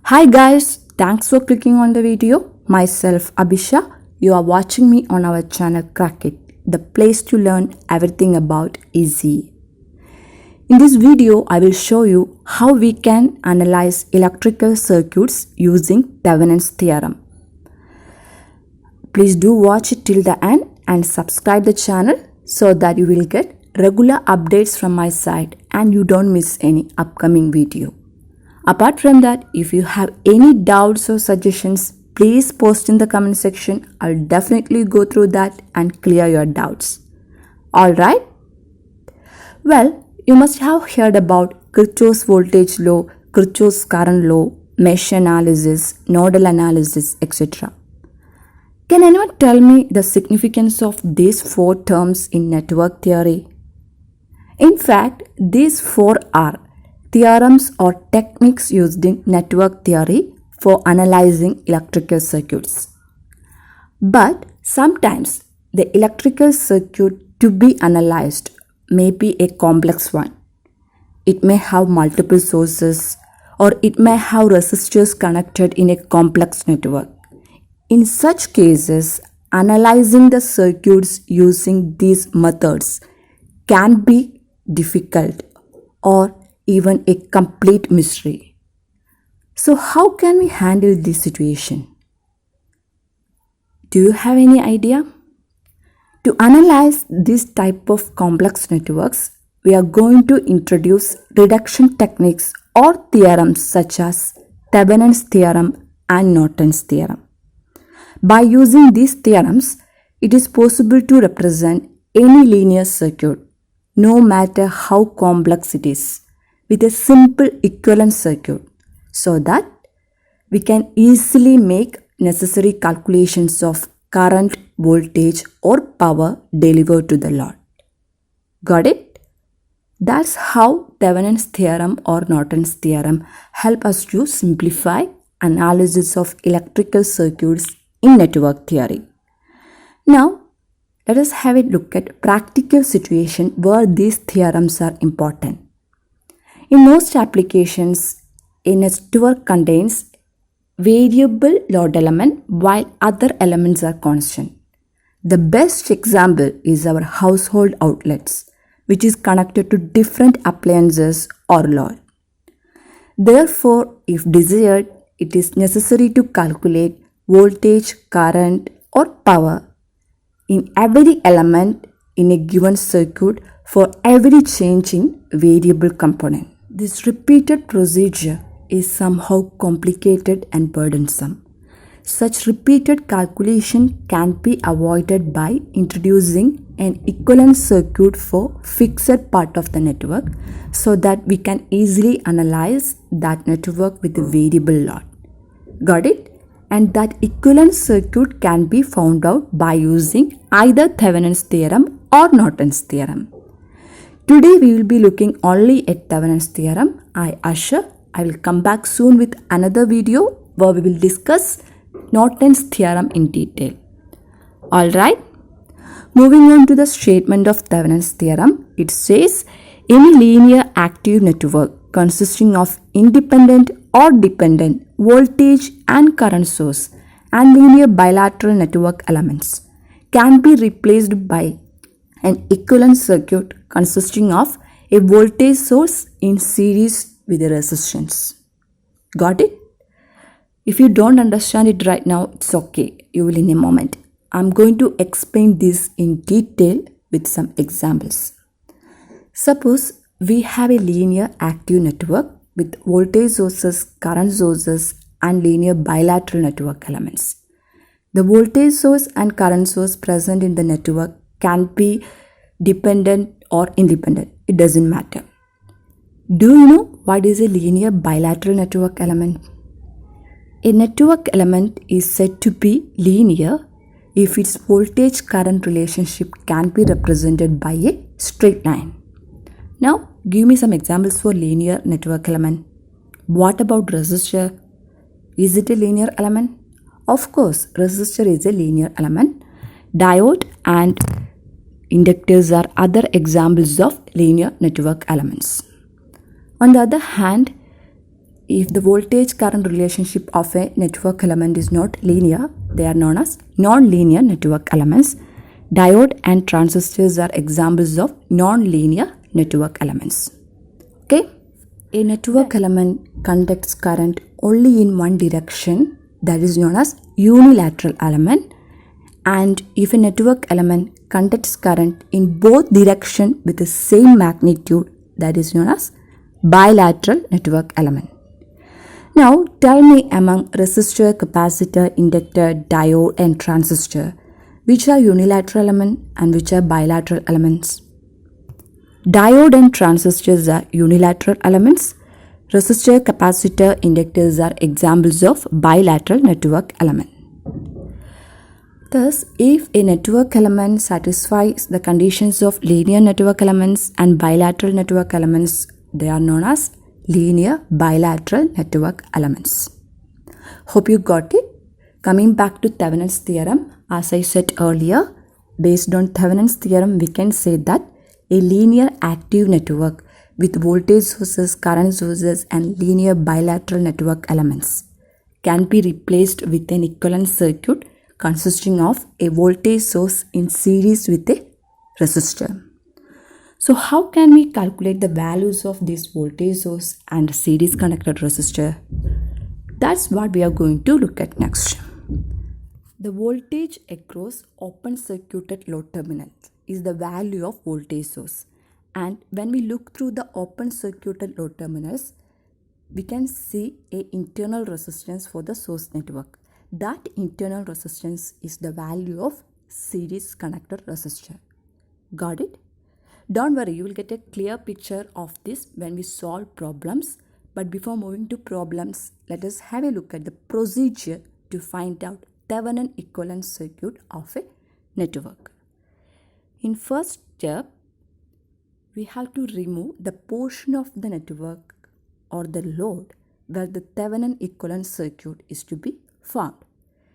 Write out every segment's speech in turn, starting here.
Hi guys, thanks for clicking on the video. Myself Abhisha, you are watching me on our channel Crack It, the place to learn everything about easy. In this video, I will show you how we can analyze electrical circuits using Thevenin's theorem. Please do watch it till the end and subscribe the channel so that you will get regular updates from my side and you don't miss any upcoming video. Apart from that, if you have any doubts or suggestions, please post in the comment section. I'll definitely go through that and clear your doubts. Alright? Well, you must have heard about Kirchhoff's voltage law, Kirchhoff's current law, mesh analysis, nodal analysis, etc. Can anyone tell me the significance of these four terms in network theory? In fact, these four are theorems or techniques used in network theory for analyzing electrical circuits. But sometimes the electrical circuit to be analyzed may be a complex one. It may have multiple sources or it may have resistors connected in a complex network. In such cases, analyzing the circuits using these methods can be difficult or even a complete mystery. So how can we handle this situation? Do you have any idea? To analyze this type of complex networks, we are going to introduce reduction techniques or theorems such as Thevenin's theorem and Norton's theorem. By using these theorems, it is possible to represent any linear circuit, no matter how complex it is, with a simple equivalent circuit so that we can easily make necessary calculations of current, voltage or power delivered to the load. Got it? That's how Thevenin's theorem or Norton's theorem help us to simplify analysis of electrical circuits in network theory. Now, let us have a look at practical situation where these theorems are important. In most applications, a network contains variable load element while other elements are constant. The best example is our household outlets, which is connected to different appliances or load. Therefore, if desired, it is necessary to calculate voltage, current or power in every element in a given circuit for every change in variable component. This repeated procedure is somehow complicated and burdensome. Such repeated calculation can be avoided by introducing an equivalent circuit for fixed part of the network so that we can easily analyze that network with a variable load. Got it? And that equivalent circuit can be found out by using either Thevenin's theorem or Norton's theorem. Today we will be looking only at Thevenin's theorem. I assure I will come back soon with another video where we will discuss Norton's theorem in detail. Alright, moving on to the statement of Thevenin's theorem, it says any linear active network consisting of independent or dependent voltage and current source and linear bilateral network elements can be replaced by an equivalent circuit consisting of a voltage source in series with a resistance. Got it? If you don't understand it right now, it's okay. You will in a moment. I'm going to explain this in detail with some examples. Suppose we have a linear active network with voltage sources, current sources and linear bilateral network elements. The voltage source and current source present in the network can be dependent or independent. It doesn't matter. Do you know what is a linear bilateral network element? A network element is said to be linear if its voltage-current relationship can be represented by a straight line. Now, give me some examples for linear network element. What about resistor? Is it a linear element? Of course, resistor is a linear element. Diode and inductors are other examples of linear network elements. On the other hand, if the voltage current relationship of a network element is not linear, they are known as non-linear network elements. Diode and transistors are examples of non-linear network elements. Okay? A network element conducts current only in one direction, that is known as unilateral element. And if a network element conducts current in both directions with the same magnitude, that is known as bilateral network element. Now tell me, among resistor, capacitor, inductor, diode and transistor, which are unilateral elements and which are bilateral elements? Diode and transistors are unilateral elements. Resistor, capacitor, inductors are examples of bilateral network element. Thus, if a network element satisfies the conditions of linear network elements and bilateral network elements, they are known as linear bilateral network elements. Hope you got it. Coming back to Thevenin's theorem, as I said earlier, based on Thevenin's theorem, we can say that a linear active network with voltage sources, current sources and linear bilateral network elements can be replaced with an equivalent circuit consisting of a voltage source in series with a resistor. So how can we calculate the values of this voltage source and series connected resistor? That's what we are going to look at next. The voltage across open circuited load terminal is the value of voltage source. And when we look through the open circuited load terminals, we can see an internal resistance for the source network. That internal resistance is the value of series connected resistor. Got it? Don't worry, you will get a clear picture of this when we solve problems. But before moving to problems, let us have a look at the procedure to find out Thevenin equivalent circuit of a network. In first step, we have to remove the portion of the network or the load where the Thevenin equivalent circuit is to be found.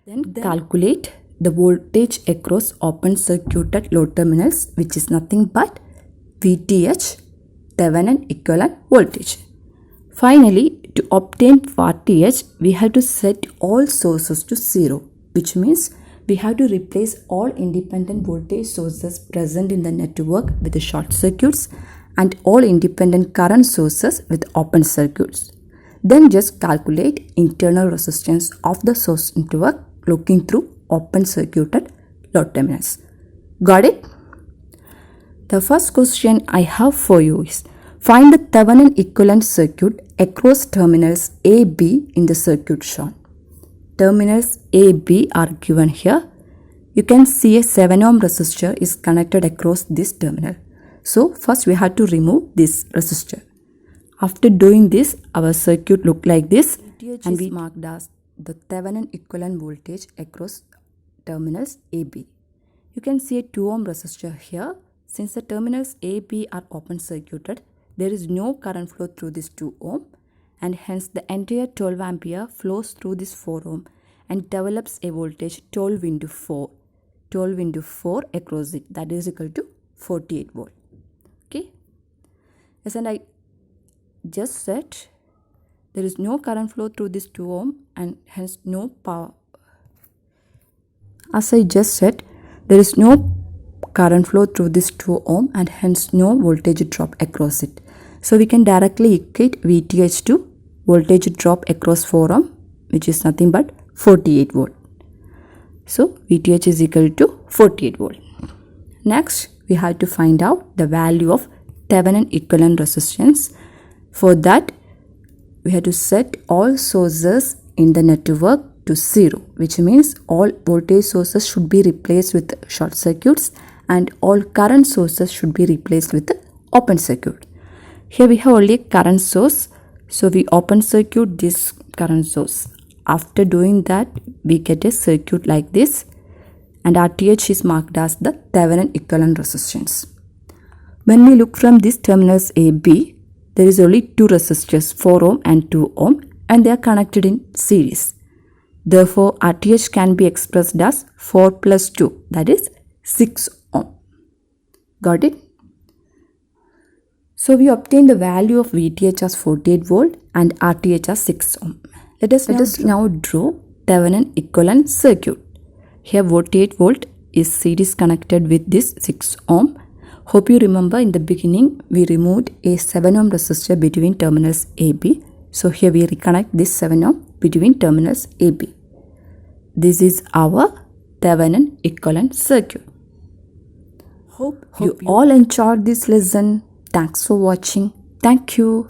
Then calculate the voltage across open circuited load terminals, which is nothing but VTH, Thevenin equivalent voltage. Finally, to obtain RTH, we have to set all sources to 0, which means we have to replace all independent voltage sources present in the network with the short circuits and all independent current sources with open circuits. Then just calculate internal resistance of the source network looking through open circuited load terminals. Got it? The first question I have for you is, find the Thevenin equivalent circuit across terminals A, B in the circuit shown. Terminals A, B are given here. You can see a 7 ohm resistor is connected across this terminal. So first we have to remove this resistor. After doing this, our circuit look like this, and we marked as the Thevenin equivalent voltage across terminals A, B. You can see a 2 ohm resistor here. Since the terminals A, B are open circuited, there is no current flow through this 2 ohm, and hence the entire 12 ampere flows through this 4 ohm and develops a voltage 12 into 4 across it, that is equal to 48 volt. Okay, yes, and I just said there is no current flow through this 2 ohm and hence no power. As I just said, there is no current flow through this 2 ohm and hence no voltage drop across it. So we can directly equate VTH to voltage drop across 4 ohm, which is nothing but 48 volt. So VTH is equal to 48 volt. Next, we have to find out the value of Thevenin equivalent resistance. For that, we have to set all sources in the network to 0, which means all voltage sources should be replaced with short circuits and all current sources should be replaced with open circuit. Here we have only current source, so we open circuit this current source. After doing that, we get a circuit like this, and RTH is marked as the Thevenin equivalent resistance. When we look from these terminals A, B, there is only two resistors, 4 ohm and 2 ohm, and they are connected in series. Therefore, RTH can be expressed as 4 plus 2, that is 6 ohm. Got it? So we obtain the value of VTH as 48 volt and RTH as 6 ohm. Let us now draw Thevenin equivalent circuit. Here 48 volt is series connected with this 6 ohm. Hope you remember in the beginning we removed a 7 ohm resistor between terminals AB. So here we reconnect this 7 ohm between terminals AB. This is our Thevenin equivalent circuit. Hope you all enjoyed this lesson. Thanks for watching. Thank you.